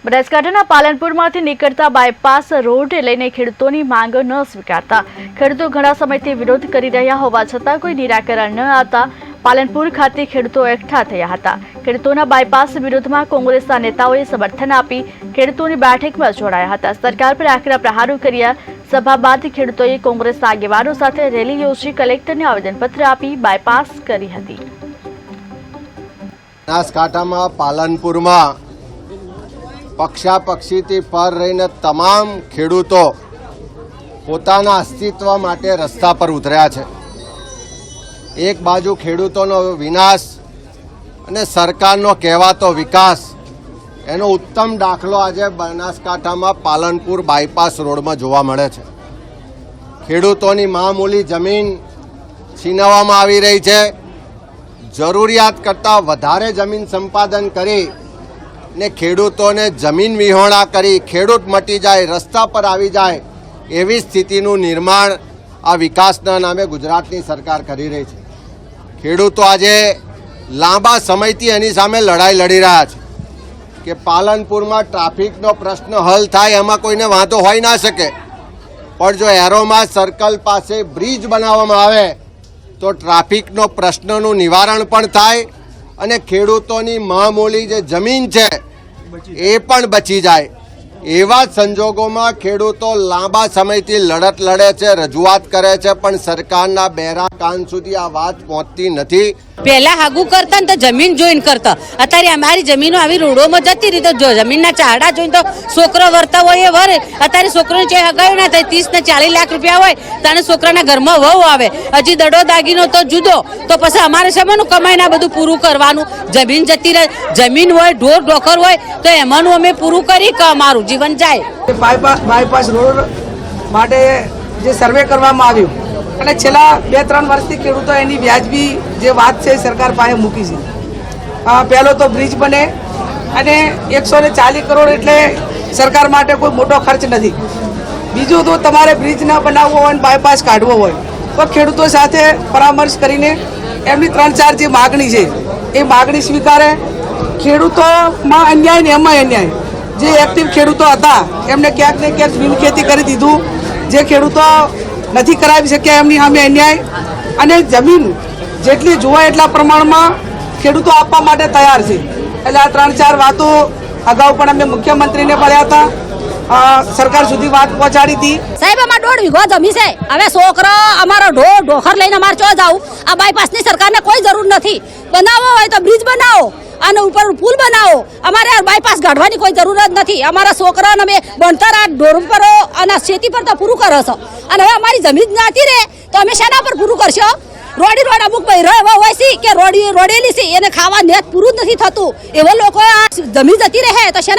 બનાસકાંઠાના પાલનપુરમાંથી નીકળતા bypass road લઈને ખેડૂતોની માંગ ન સ્વીકારતા ખેડૂતો ઘણા સમયથી વિરોધ કરી રહ્યા હોવા છતાં કોઈ નિરાકરણ ન આવતા પાલનપુર ખાતે ખેડૂતો એકઠા થયા હતા। ખેડૂતોના બાયપાસ વિરોધમાં કોંગ્રેસના નેતાઓએ સમર્થન આપી ખેડૂતોની બેઠકમાં જોડાયા હતા। સરકાર પર આકરા પ્રહારો કર્યા। સભા બાદ ખેડૂતોએ કોંગ્રેસના આગેવાનો સાથે રેલી યોજી કલેક્ટરને આવેદનપત્ર આપી બાયપાસ કરી હતી। બનાસકાંઠામાં પાલનપુરમાં પક્ષાપક્ષીથી પર રહીને તમામ ખેડૂતો પોતાના અસ્તિત્વ માટે રસ્તા પર ઉતર્યા છે। એક બાજુ ખેડૂતોનો વિનાશ અને સરકારનો કહેવાતો વિકાસ, એનો ઉત્તમ દાખલો આજે બનાસકાંઠામાં પાલનપુર બાયપાસ રોડમાં જોવા મળે છે। ખેડૂતોની મામૂલી જમીન છીનવવામાં આવી રહી છે। જરૂરિયાત કરતાં વધારે જમીન સંપાદન કરી ને ખેડૂતોને જમીન વિહોણા કરી ખેડૂત મટી જાય, રસ્તા પર આવી જાય એવી સ્થિતિનું નિર્માણ આ વિકાસના નામે ગુજરાતની સરકાર કરી રહી છે। ખેડૂતો આજે લાંબા સમયથી એની સામે લડાઈ લડી રહ્યા છે કે પાલનપુરમાં ટ્રાફિકનો પ્રશ્ન હલ થાય, એમાં કોઈને વાંધો હોઈ ના શકે, પણ જો એરોમા સર્કલ પાસે બ્રિજ બનાવવામાં આવે તો ટ્રાફિકનો પ્રશ્નનું નિવારણ પણ થાય અને ખેડૂતોની મામૂલી જે જમીન છે એ પણ બચી જાય। એવા સંજોગોમાં ખેડૂતો લાંબા સમયથી લડત લડે છે, રજૂઆત કરે છે, પણ સરકારના બેરા કાન સુધી આ વાત પહોંચતી નથી। પહેલા હાગુ કરતા ને તો જમીન જોઈને કરતા, અત્યારે અમારી જમીનો આવી રોડોમાં જતી રહી તો જમીનના ચારડા જોઈને તો છોકરો વરતા હોય એ વરે। અત્યારે છોકરોને ચાહે હગાયું ના થાય, 30 ને 40 લાખ રૂપિયા હોય તાણે છોકરાના ઘરમાં વહુ આવે, હજી દડો દાગીનો તો જુદો, તો પછી અમારે શેમાંનું કમાઈને બધું પૂરું કરવાનું? જમીન જતી રહે, જમીન હોય, ઢોર ઢોકર હોય તો એમાંનું અમે પૂરું કરી કે અમારું જીવન જાય। બાયપાસ રોડ માટે જે સર્વે કરવામાં આવ્યું અને છેલ્લા 2-3 વર્ષથી ખેડૂતો એની વ્યાજબી જે વાત છે સરકાર પાસે મૂકી છે। પહેલો તો બ્રિજ બને અને 140 કરોડ એટલે સરકાર માટે કોઈ મોટો ખર્ચ નથી। બીજું તો તમારે બ્રિજ ના બનાવવો હોય અને બાયપાસ કાઢવો હોય તો ખેડૂતો સાથે પરામર્શ કરીને એમની 3-4 જે માગણી છે એ માગણી સ્વીકારે। ખેડૂતોમાં અન્યાય ને એમાં અન્યાય, જે એક્ટિવ ખેડૂતો હતા એમને ક્યાંક ને ક્યાંક બિનખેતી કરી દીધું, જે ખેડૂતો નથી કરાવી શક્યા એમની સામે અન્યાય, અને જમીન જેટલી જોવાય એટલા પ્રમાણમાં ખેડૂતો આપવા માટે તૈયાર છે। એટલે આ 3-4 વાતો અગાઉ પણ અમે મુખ્યમંત્રીને મળ્યા હતા, સરકાર સુધી વાત પહોંચાડી હતી। સાહેબ અમારે 1.5 વીઘો જમી છે, હવે છોકરો અમારો ઢોખર લઈને અમારે ચો જાવ? આ બાયપાસની સરકારને કોઈ જરૂર નથી। બનાવવો હોય તો બ્રિજ બનાવો અને ઉપર પુલ બનાવો, અમારે બાયપાસ કાઢવાની કોઈ જરૂરત નથી। અમારા છોકરાને અમે ભણતર આ ઢોર પર અને ખેતી પર તો પૂરું કરો છો, અને હવે અમારી જમીન નાતી રહે તો અમે શેના પર પૂરું કરશો? રોડ અમુક હોય છે કે રોડેલી છે એને ખાવા નેત પૂરું જ નથી થતું, એવા લોકો આ જમીન જતી રહે તો શેના